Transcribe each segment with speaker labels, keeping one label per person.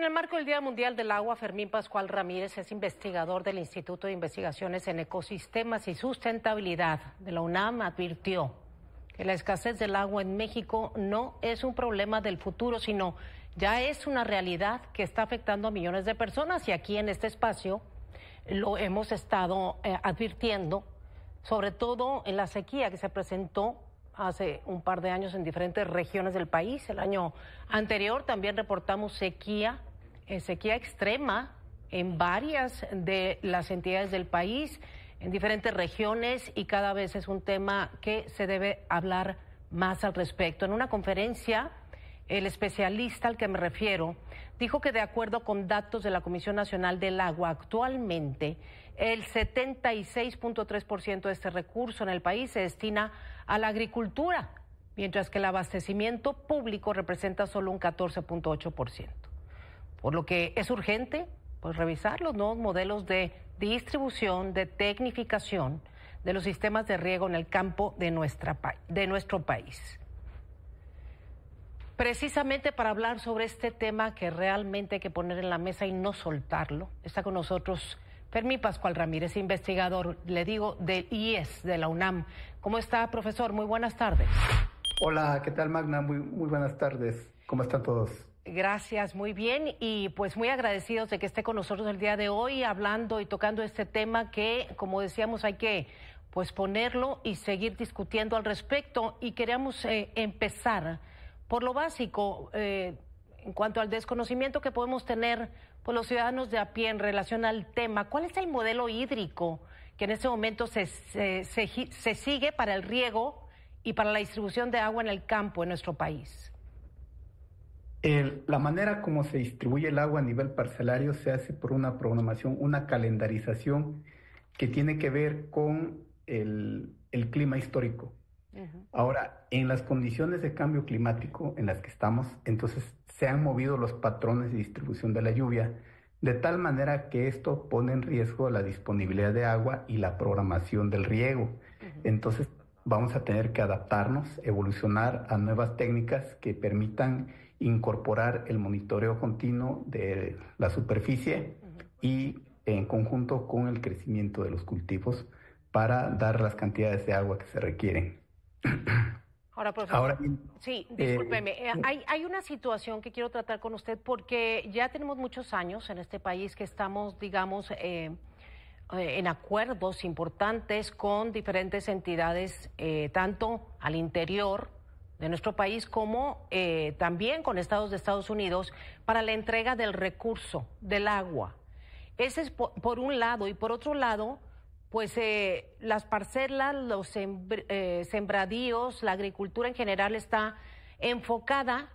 Speaker 1: el marco del Día Mundial del Agua, Fermín Pascual Ramírez es investigador del Instituto de Investigaciones en Ecosistemas y Sustentabilidad de la UNAM. Advirtió que la escasez del agua en México no es un problema del futuro, sino ya es una realidad que está afectando a millones de personas, y aquí en este espacio lo hemos estado advirtiendo, sobre todo en la sequía que se presentó hace un par de años en diferentes regiones del país. El año anterior también reportamos sequía extrema en varias de las entidades del país, en diferentes regiones, y cada vez es un tema que se debe hablar más al respecto. En una conferencia, el especialista al que me refiero dijo que de acuerdo con datos de la Comisión Nacional del Agua, actualmente el 76.3% de este recurso en el país se destina a la agricultura, mientras que el abastecimiento público representa solo un 14.8%. Por lo que es urgente revisar los nuevos modelos de distribución, de tecnificación de los sistemas de riego en el campo de nuestro país. Precisamente para hablar sobre este tema que realmente hay que poner en la mesa y no soltarlo, está con nosotros Fermín Pascual Ramírez, investigador, le digo, del IES, de la UNAM. ¿Cómo está, profesor? Muy buenas tardes.
Speaker 2: Hola, ¿qué tal, Magna? Muy buenas tardes. ¿Cómo están todos?
Speaker 1: Gracias, muy bien, y pues muy agradecidos de que esté con nosotros el día de hoy hablando y tocando este tema que, como decíamos, hay que ponerlo y seguir discutiendo al respecto. Y queríamos empezar por lo básico, en cuanto al desconocimiento que podemos tener los ciudadanos de a pie en relación al tema. ¿Cuál es el modelo hídrico que en este momento se sigue para el riego y para la distribución de agua en el campo en nuestro país?
Speaker 2: La manera como se distribuye el agua a nivel parcelario se hace por una programación, una calendarización que tiene que ver con el clima histórico. Ahora, en las condiciones de cambio climático en las que estamos, entonces se han movido los patrones de distribución de la lluvia de tal manera que esto pone en riesgo la disponibilidad de agua y la programación del riego. Entonces vamos a tener que adaptarnos, evolucionar a nuevas técnicas que permitan incorporar el monitoreo continuo de la superficie y en conjunto con el crecimiento de los cultivos para dar las cantidades de agua que se requieren.
Speaker 1: Ahora, profesor, sí, discúlpeme, hay una situación que quiero tratar con usted, porque ya tenemos muchos años en este país que estamos, digamos, en acuerdos importantes con diferentes entidades, tanto al interior de nuestro país como también con estados de Estados Unidos, para la entrega del recurso del agua. Ese es por un lado, y por otro lado, las parcelas, los sembradíos, la agricultura en general está enfocada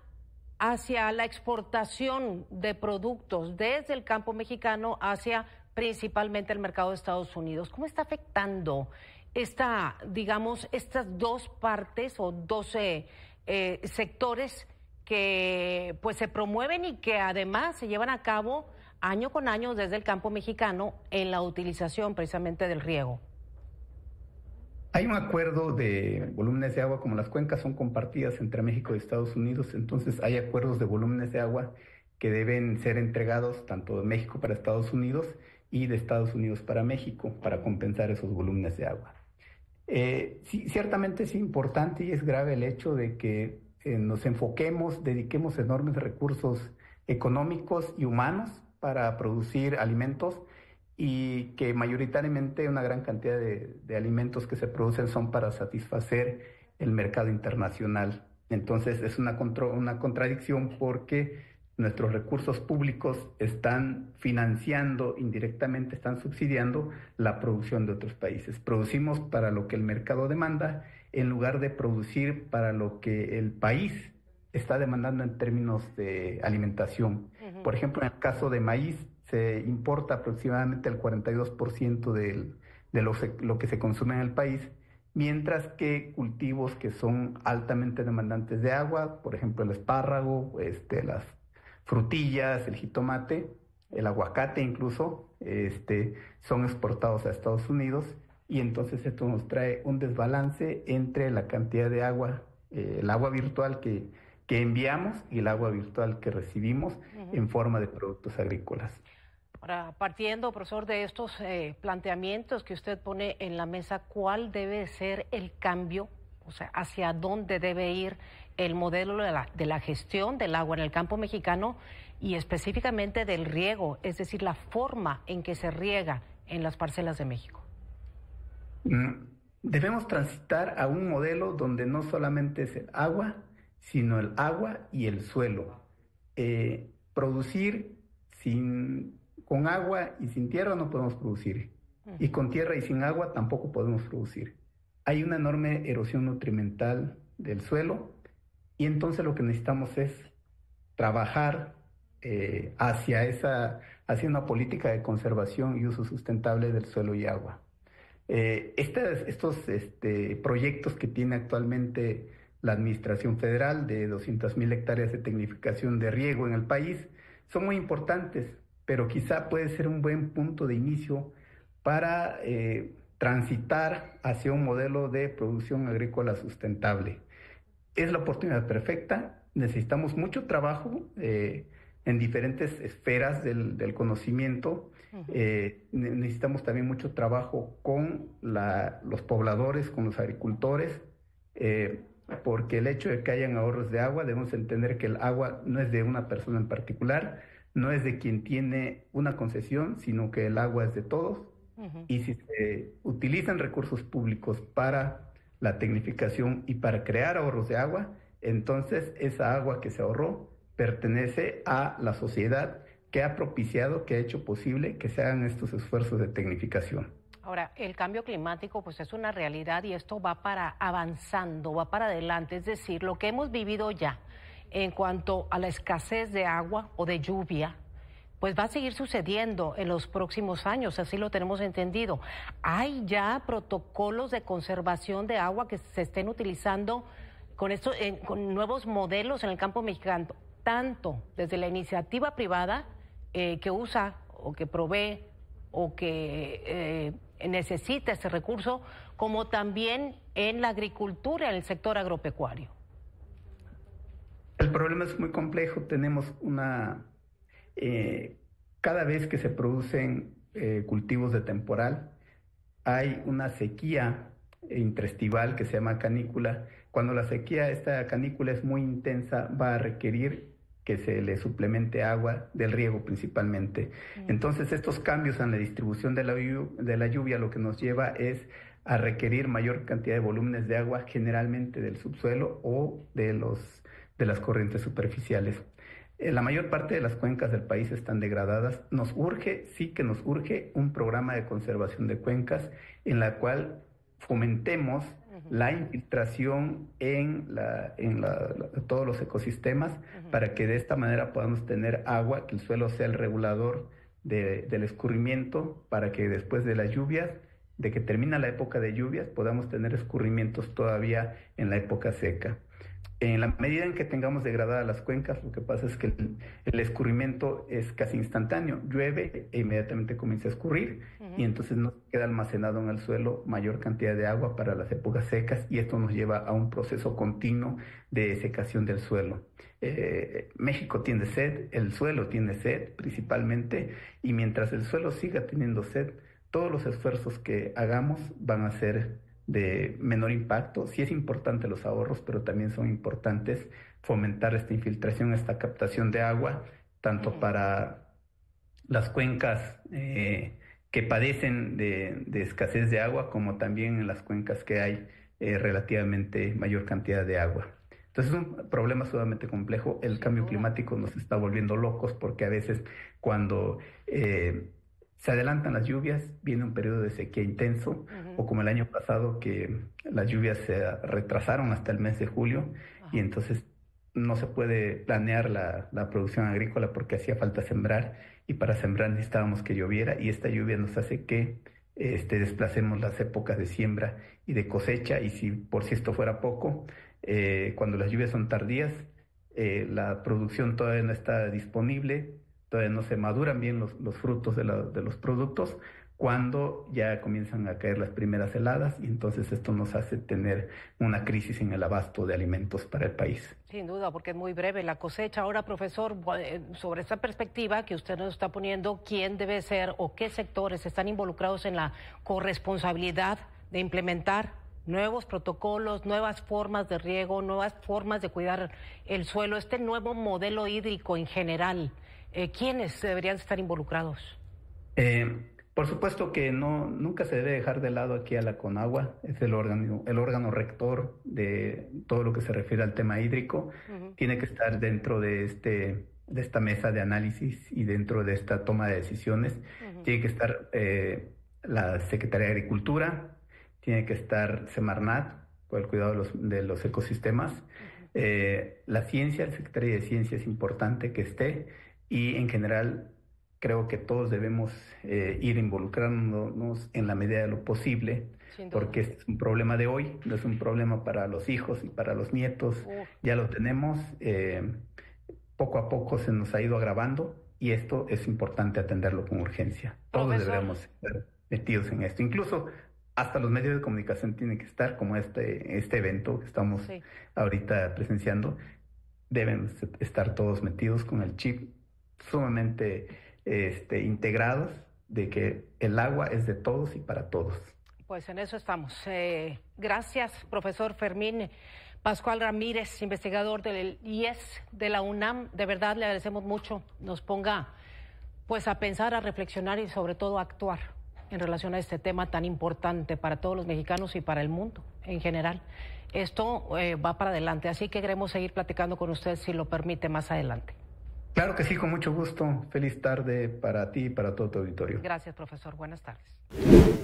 Speaker 1: hacia la exportación de productos desde el campo mexicano hacia principalmente el mercado de Estados Unidos. ¿Cómo está afectando estas dos partes o dos sectores que se promueven y que además se llevan a cabo año con año desde el campo mexicano en la utilización precisamente del riego?
Speaker 2: Hay un acuerdo de volúmenes de agua, como las cuencas son compartidas entre México y Estados Unidos, entonces hay acuerdos de volúmenes de agua que deben ser entregados tanto de México para Estados Unidos y de Estados Unidos para México para compensar esos volúmenes de agua. Sí, ciertamente es importante y es grave el hecho de que nos enfoquemos, dediquemos enormes recursos económicos y humanos para producir alimentos, y que mayoritariamente una gran cantidad de alimentos que se producen son para satisfacer el mercado internacional. Entonces es una contradicción, porque nuestros recursos públicos están financiando indirectamente, están subsidiando la producción de otros países. Producimos para lo que el mercado demanda en lugar de producir para lo que el país está demandando en términos de alimentación. Por ejemplo, en el caso de maíz, se importa aproximadamente el 42% de lo que se consume en el país, mientras que cultivos que son altamente demandantes de agua, por ejemplo el espárrago, las frutillas, el jitomate, el aguacate incluso, son exportados a Estados Unidos, y entonces esto nos trae un desbalance entre la cantidad de agua, el agua virtual que que enviamos y el agua virtual que recibimos en forma de productos agrícolas.
Speaker 1: Ahora, partiendo, profesor, de estos planteamientos que usted pone en la mesa, ¿cuál debe ser el cambio? O sea, ¿hacia dónde debe ir el modelo de la gestión del agua en el campo mexicano y específicamente del riego, es decir, la forma en que se riega en las parcelas de México?
Speaker 2: Debemos transitar a un modelo donde no solamente es el agua, sino el agua y el suelo. Producir con agua y sin tierra no podemos producir. Y con tierra y sin agua tampoco podemos producir. Hay una enorme erosión nutrimental del suelo y entonces lo que necesitamos es trabajar hacia una política de conservación y uso sustentable del suelo y agua. Estos proyectos que tiene actualmente la Administración Federal de 200,000 hectáreas de tecnificación de riego en el país son muy importantes, pero quizá puede ser un buen punto de inicio para transitar hacia un modelo de producción agrícola sustentable. Es la oportunidad perfecta, necesitamos mucho trabajo en diferentes esferas del conocimiento. Necesitamos también mucho trabajo con los pobladores, con los agricultores, porque el hecho de que hayan ahorros de agua, debemos entender que el agua no es de una persona en particular, no es de quien tiene una concesión, sino que el agua es de todos. Y si se utilizan recursos públicos para la tecnificación y para crear ahorros de agua, entonces esa agua que se ahorró pertenece a la sociedad que ha propiciado, que ha hecho posible que se hagan estos esfuerzos de tecnificación.
Speaker 1: Ahora, el cambio climático pues es una realidad y esto va para avanzando, va para adelante, es decir, lo que hemos vivido ya en cuanto a la escasez de agua o de lluvia, pues va a seguir sucediendo en los próximos años, así lo tenemos entendido. ¿Hay ya protocolos de conservación de agua que se estén utilizando con nuevos modelos en el campo mexicano, tanto desde la iniciativa privada que usa o que provee o que necesita ese recurso, como también en la agricultura, en el sector agropecuario?
Speaker 2: El problema es muy complejo. Tenemos cada vez que se producen cultivos de temporal, hay una sequía interestival que se llama canícula. Cuando esta canícula es muy intensa, va a requerir que se le suplemente agua del riego principalmente. Entonces, estos cambios en la distribución de la lluvia lo que nos lleva es a requerir mayor cantidad de volúmenes de agua, generalmente del subsuelo o de las corrientes superficiales. La mayor parte de las cuencas del país están degradadas. Sí que nos urge un programa de conservación de cuencas en la cual fomentemos la infiltración en todos los ecosistemas para que de esta manera podamos tener agua, que el suelo sea el regulador del escurrimiento, para que después de las lluvias, de que termina la época de lluvias, podamos tener escurrimientos todavía en la época seca. En la medida en que tengamos degradadas las cuencas, lo que pasa es que el escurrimiento es casi instantáneo. Llueve e inmediatamente comienza a escurrir y entonces nos queda almacenado en el suelo mayor cantidad de agua para las épocas secas y esto nos lleva a un proceso continuo de secación del suelo. México tiene sed, el suelo tiene sed principalmente, y mientras el suelo siga teniendo sed, todos los esfuerzos que hagamos van a ser de menor impacto. Sí es importante los ahorros, pero también son importantes fomentar esta infiltración, esta captación de agua, tanto para las cuencas que padecen de escasez de agua, como también en las cuencas que hay relativamente mayor cantidad de agua. Entonces es un problema sumamente complejo. El cambio climático nos está volviendo locos porque a veces cuando se adelantan las lluvias, viene un periodo de sequía intenso, o como el año pasado que las lluvias se retrasaron hasta el mes de julio y entonces no se puede planear la producción agrícola porque hacía falta sembrar y para sembrar necesitábamos que lloviera y esta lluvia nos hace que desplacemos las épocas de siembra y de cosecha y si esto fuera poco, cuando las lluvias son tardías, la producción todavía no está disponible, todavía no se maduran bien los frutos de los productos. cuando ya comienzan a caer las primeras heladas y entonces esto nos hace tener una crisis en el abasto de alimentos para el país.
Speaker 1: Sin duda, porque es muy breve la cosecha. Ahora, profesor, sobre esta perspectiva que usted nos está poniendo, ¿quién debe ser o qué sectores están involucrados en la corresponsabilidad de implementar nuevos protocolos, nuevas formas de riego, nuevas formas de cuidar el suelo, este nuevo modelo hídrico en general? ¿Quiénes deberían estar involucrados?
Speaker 2: Por supuesto que nunca se debe dejar de lado aquí a la CONAGUA, es el órgano rector de todo lo que se refiere al tema hídrico. Tiene que estar dentro de esta mesa de análisis y dentro de esta toma de decisiones. Tiene que estar la Secretaría de Agricultura, tiene que estar Semarnat, por el cuidado de los ecosistemas. La ciencia, el Secretario de Ciencia es importante que esté, y en general creo que todos debemos ir involucrándonos en la medida de lo posible, porque este es un problema de hoy, no es un problema para los hijos y para los nietos. Ya lo tenemos, poco a poco se nos ha ido agravando y esto es importante atenderlo con urgencia. Todos deberíamos estar metidos en esto, incluso hasta los medios de comunicación tienen que estar, como este evento que estamos ahorita presenciando, deben estar todos metidos con el chip sumamente integrados de que el agua es de todos y para todos.
Speaker 1: Pues en eso estamos. Gracias, profesor Fermín Pascual Ramírez, investigador del IES de la UNAM. De verdad le agradecemos mucho. Nos ponga pues a pensar, a reflexionar y sobre todo a actuar en relación a este tema tan importante para todos los mexicanos y para el mundo en general. Esto va para adelante, así que queremos seguir platicando con usted si lo permite más adelante.
Speaker 2: Claro que sí, con mucho gusto. Feliz tarde para ti y para todo tu auditorio.
Speaker 1: Gracias, profesor. Buenas tardes.